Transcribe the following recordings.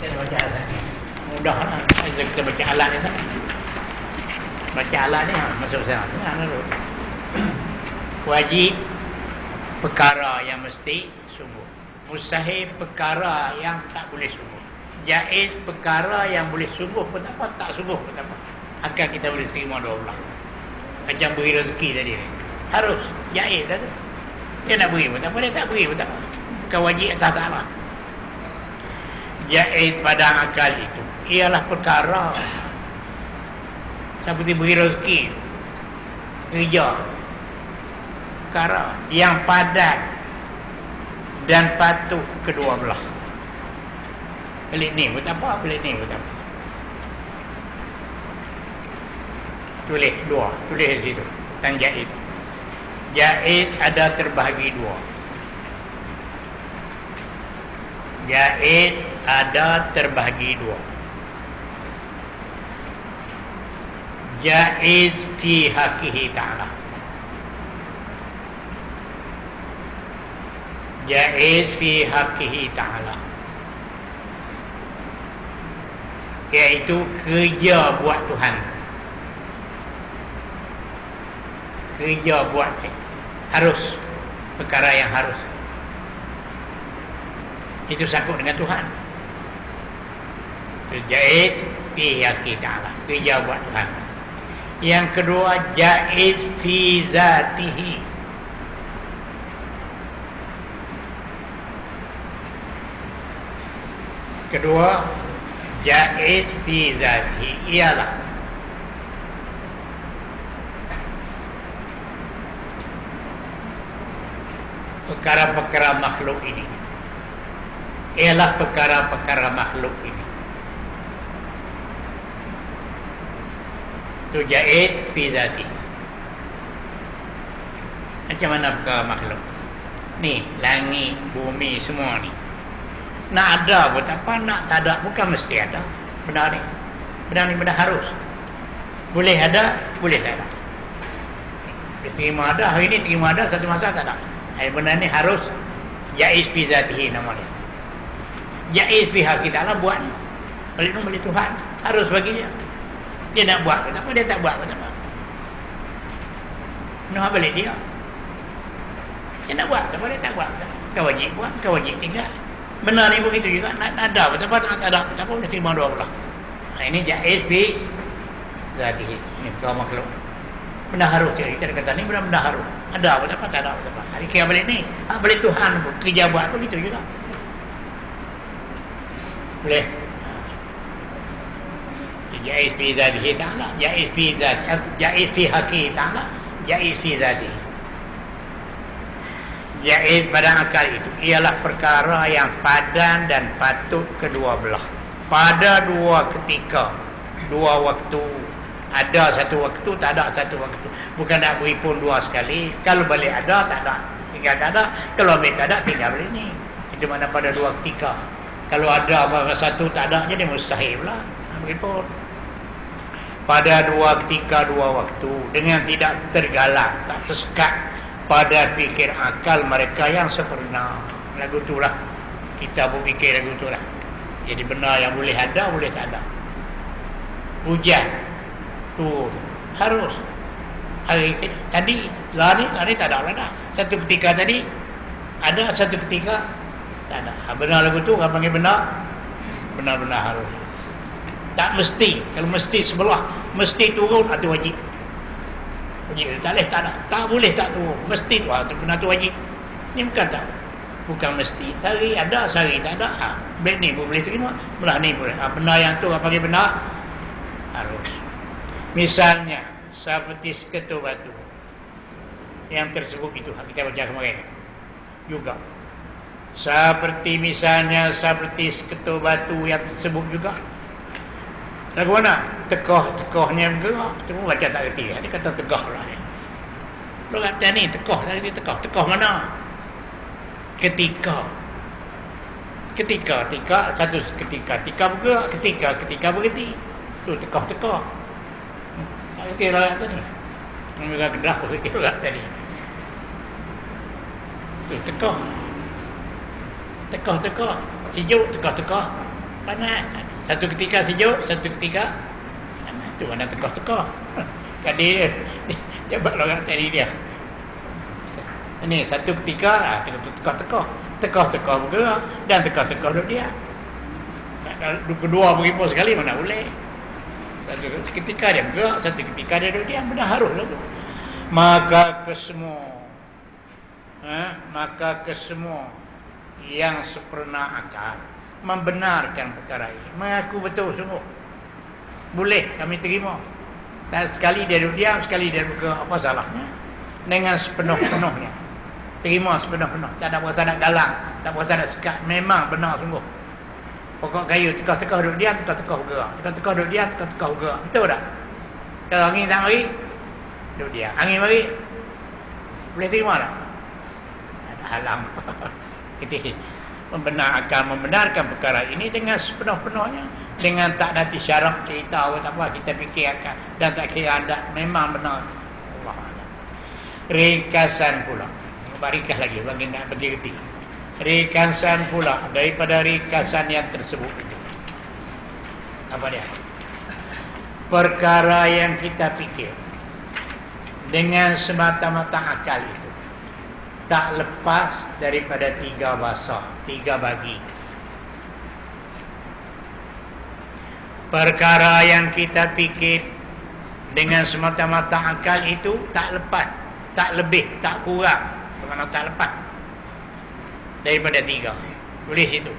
kita baca alat ni. Mudah lah. Kita baca alat ni tak? Baca alat ni masuk sana. Wajib perkara yang mesti subuh. Mustahil perkara yang tak boleh subuh. Jaiz perkara yang boleh subuh pun tak apa, tak subuh pun tak apa. Akan kita boleh terima 12. Macam beri rezeki tadi ni. Harus jaiz dah tu. Dia nak beri pun tak apa, dia tak beri pun tak apa. Bukan wajib atas ta'ala. Jaiz pada akal itu ialah perkara seperti beri rezeki, kerja, perkara yang padat dan patuh kedua belah. Pelik ni pun tak apa, pelik ni pun tak apa. Tulis dua, tulis di situ tentang jaiz. Jaiz ada terbahagi dua. Jaiz ada terbahagi dua. Jaiz fi haqqihi ta'ala. Jaiz fi haqqihi ta'ala, iaitu kerja buat Tuhan. Kerja buat harus, perkara yang harus. Itu sangkut dengan Tuhan. Jaiz fi haqqihi ta'ala, kerja buat Tuhan. Yang kedua, jaiz fi zatihi. Kedua, jaiz fi zatihi ialah perkara-perkara makhluk ini. Ialah perkara-perkara makhluk ini. Itu jaiz fi zatihi. Macam mana perkara makhluk? Ni, langit, bumi, semua ni. Nak ada pun tak apa, nak tak ada bukan mesti ada. Benar ni. Benar ni benar harus. Boleh ada, boleh tak ada. Terima ada, hari ni terima ada, satu masa tak ada. Benar ni harus jaiz fi zatihi namanya. Jaiz fi haqqihi ta'ala buat. Balik tu balik Tuhan, harus bagi dia. Dia nak buat pun tak apa, dia tak buat pun tak apa. Nak balik dia. Dia nak buat tak apa, dia tak buat. Kau wajib buat, kau wajib tinggal. Benar ni begitu juga. Nak ada pun tak apa, nak tak ada pun tak apa, boleh terima 12. Ini jaiz fi zatihi. Ini perkara makhluk. Benar harus kita kata ni benar-benar harus. Ada pun tak apa, tak ada pun tak apa. Hari kira balik ni, balik Tuhan pun kerja buat pun gitu juga. Boleh. Jaiz fi zatihi ta'ala, jaiz fi zatihi, jaiz fi haqqihi ta'ala, jaiz fi zatihi. Jaiz pada akal itu ialah perkara yang padan dan patut kedua belah. Pada dua ketika, dua waktu. Ada satu waktu, tak ada satu waktu. Bukan nak beri pun dua sekali. Kalau balik ada, tak ada. Tinggal tak ada. Kalau balik tak ada, tinggal balik ni. Itu mana pada dua ketika. Kalau ada satu, tak ada, jadi mustahil pula. Beri pun. Pada dua ketika, dua waktu. Dengan tidak tergalak, tak tersekat pada fikir akal mereka yang sempurna. Lagu itulah. Kita pun fikir lagu itulah. Jadi benar yang boleh ada, boleh tak ada. Hujan tu harus. Hari tadi lari tak ada lah. Satu ketika tadi ada, satu ketika tak ada. Benar lagu tu orang panggil benar. Benar-benar harus. Tak mesti. Kalau mesti sebelah mesti turun atau wajib. Wajib tak boleh tak ada. Tak boleh tak turun. Mesti tu benar tu wajib. Ni bukan tak. Bukan mesti. Sehari ada, sehari tak ada. Beg ni pun boleh terima. Belah ni boleh. Benar yang tu orang panggil benar harus. Misalnya seperti seketul batu yang tersebut itu kita baca kemarin juga. Seperti misalnya seperti seketul batu yang tersebut juga. Lagu mana? Tekoh-tekohnya bergerak. Itu baca tak kerti. Dia kata tegah lah. Kalau kata ni tekoh, tadi tekoh. Tekoh mana? Ketika. Satu ketika. Ketika bergerak. Ketika berhenti. Itu tekoh-tekoh. Tak kerti lah tadi. Mereka kedah pun kerti lah tadi. Itu tekoh. Sejuk, tekoh. panas. Satu ketika sejuk, satu ketika panas. Tu mana tekah-tekah. Kan dia buat orang tadi dia. Ini satu ketika tekah-tekah. Tekah-tekah bergerak dan tekah-tekah duduk dia. Kedua berhimpun sekali mana boleh. Satu ketika dia bergerak, satu ketika dia duduk diam, benar harus lah tu. Maka kesemua yang sempurna akal membenarkan perkara ini, mengaku betul sungguh. Boleh kami terima. Dan sekali dia duduk diam, sekali dia bergerak, apa salahnya? Dengan sepenuh-penuhnya. Terima sepenuh-penuh. Tak ada perasaan nak galang, tak perasaan nak sekat. Memang benar sungguh. Pokok kayu tekah-tekah duduk diam, tekah-tekah bergerak. Tekah-tekah duduk diam, tekah-tekah bergerak. Betul tak? Kalau angin tak mari, duduk diam. Angin mari, boleh terima tak? Ada halang. Kita membenarkan perkara ini dengan sepenuh-penuhnya. Dengan tak nanti syarat cerita apa, kita fikir akan. Dan tak kira anda, memang benar. Allah Allah. Ringkasan pula. Ringkas lagi, bagi nak bergerti. Ringkasan pula daripada ringkasan yang tersebut itu. Apa dia? Perkara yang kita fikir dengan semata-mata akal itu tak lepas daripada 3 bahasa, 3 bagi. Perkara yang kita fikir dengan semata-mata akal itu tak lepas, tak lebih, tak kurang. Bagaimana tak lepas daripada 3. Boleh itu.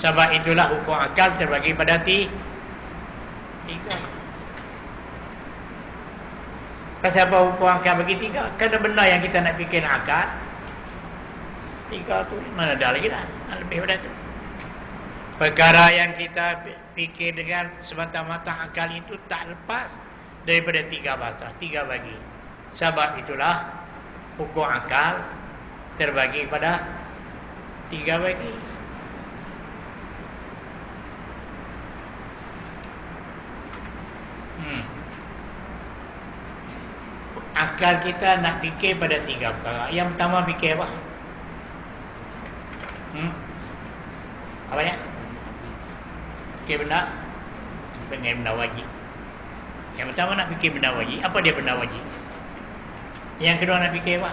Sebab itulah hukum akal terbagi pada 3. Pasal apa hukum akal bagi 3? Kerana benda yang kita nak fikir akal 3 tu mana ada lagi dah. Lebih pada tu. Perkara yang kita fikir dengan semata-mata akal itu tak lepas daripada 3 bahasa, 3 bagi. Sebab itulah hukum akal terbagi pada 3 bagi. Akal kita nak fikir pada 3 perkara. Yang pertama fikir apa? Apa ya? Fikir benda wajib. Yang pertama nak fikir benda wajib. Apa dia benda wajib? Yang kedua nak fikir apa?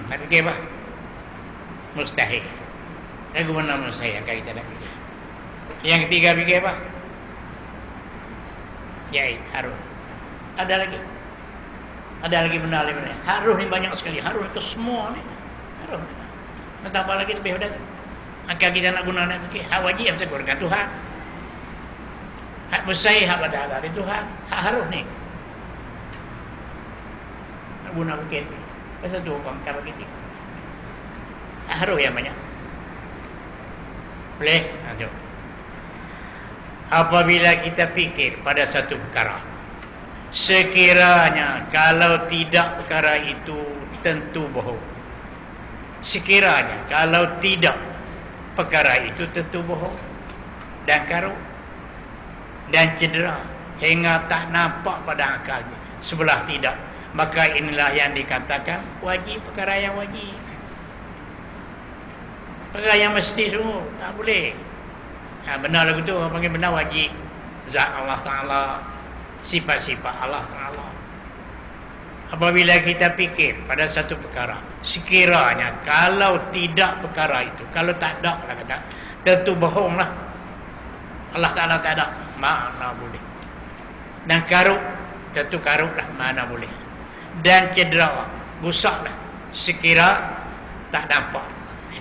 Nak fikir apa? Mustahil. Lagu mana mustahil akan kita nak fikir. Yang ketiga fikir apa? Jahit, harus. Ada lagi benda lain. Harus ni banyak sekali. Harus itu semua ni. Harus. Nak tambah lagi lebih pada tu. Maka kita nak guna nak fikir. Hak wajib yang tegur dengan Tuhan. Hak mustahil, hak pada Allah dari Tuhan. Hak harus ni. Nak guna fikir. Pasal tu orang kata begitu. Hak harus yang banyak. Boleh? Jom. Apabila kita fikir pada satu perkara, sekiranya kalau tidak perkara itu tentu bohong. Sekiranya kalau tidak perkara itu tentu bohong dan karut dan cedera hingga tak nampak pada akalnya sebelah tidak, maka inilah yang dikatakan wajib, perkara yang wajib, perkara yang mesti semua. Tak boleh. Benar lagu tu orang panggil benar wajib. Zat Allah Ta'ala, sifat-sifat Allah Ta'ala. Apabila kita fikir pada satu perkara, sekiranya kalau tidak perkara itu, kalau tak ada lah kata, tentu bohong lah. Allah Ta'ala tak ada, mana boleh. Dan karut, tentu karut lah, mana boleh. Dan cedera, busak lah, sekira tak nampak.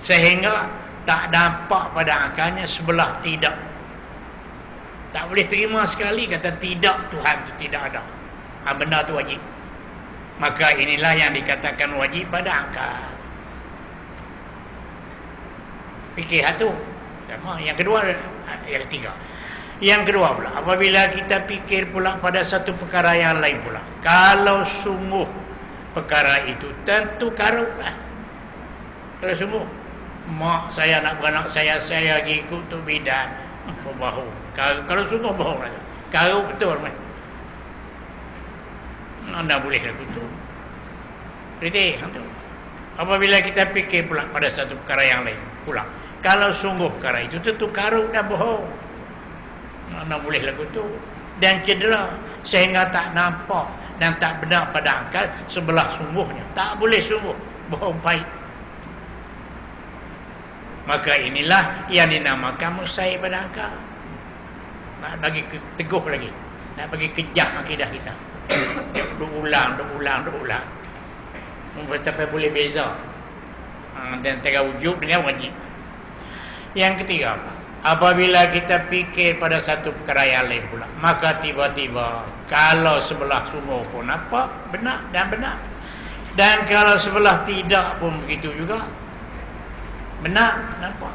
Sehingga tak nampak pada akalnya sebelah tidak. Tak boleh terima sekali kata tidak, Tuhan itu tidak ada. Benda tu wajib. Maka inilah yang dikatakan wajib pada akal. Fikir satu. Yang kedua, yang ketiga. Yang kedua pula, apabila kita fikir pula pada satu perkara yang lain pula, kalau sungguh perkara itu tentu karutlah. Kalau sungguh mak saya nak beranak saya pergi ikut tu bidan, bohong. Kalau sungguh bohong lah. Karut betul kan? Anda boleh lagu tu. Jadi, apabila kita fikir pula pada satu perkara yang lain pula, kalau sungguh perkara itu tentu karut dan bohong, mana boleh lagu tu, dan cedera sehingga tak nampak dan tak benar pada akal sebelah sungguhnya, tak boleh sungguh, bohong pahit. Maka inilah yang dinamakan mustahil pada akal. Nak bagi teguh lagi, nak bagi kejam akidah kita. Duk ulang. Sampai boleh beza dan antara wujud dengan wajib. Yang ketiga, apabila kita fikir pada satu perkara yang lain pula, maka tiba-tiba kalau sebelah sungguh pun nampak benar, dan kalau sebelah tidak pun begitu juga benar, nampak.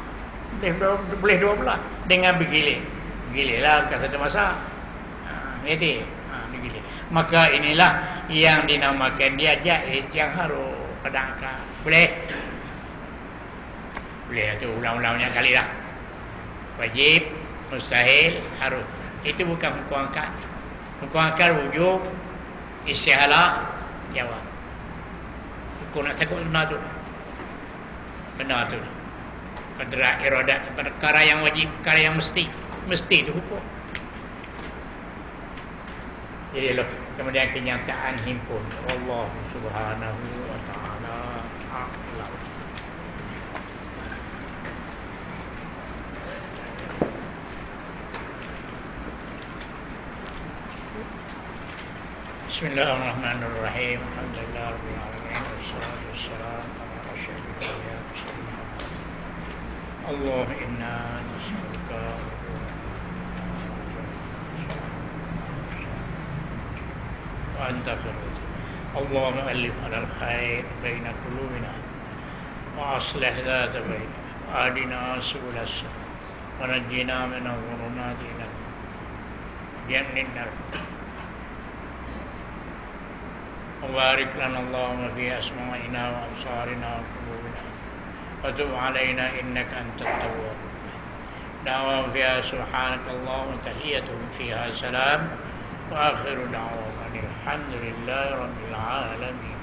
Boleh dua belah dengan bergilir. Bergilirlah bukan satu masa. Bergilir. Maka inilah yang dinamakan dia jaiz yang harus pada akal. Boleh? Boleh tu ulang-ulangnya kali dah. Wajib, mustahil, harus. Itu bukan hukum akal. Hukum akal wujub, istihalah, jawab. Hukum nak sakut benar tu. Benar tu. Qadra iradat, perkara yang wajib, perkara yang mesti. Mesti itu hukum. Jadi loh, kemudian kenyataan himpun Allah Subhanahu wa taala a'lam. Bismillahirrahmanirrahim. Alhamdulillahirabbil alamin wassalatu wassalamu ala asyrafil anbiya'i was mursalin. Allah inna nas'aluka وأنت فرج اللهم ألف على الخير بين قلوبنا وأصلح ذات بيننا وأهدنا سبل السلام ونجنا من الظلمات إلى جنة وبارك لنا اللهم في أسماعنا وأبصارنا وقلوبنا وتب علينا إنك أنت التواب دعواهم فيها سبحانك اللهم تحيتهم فيها سلام وآخر دعواهم الحمد لله رب العالمين.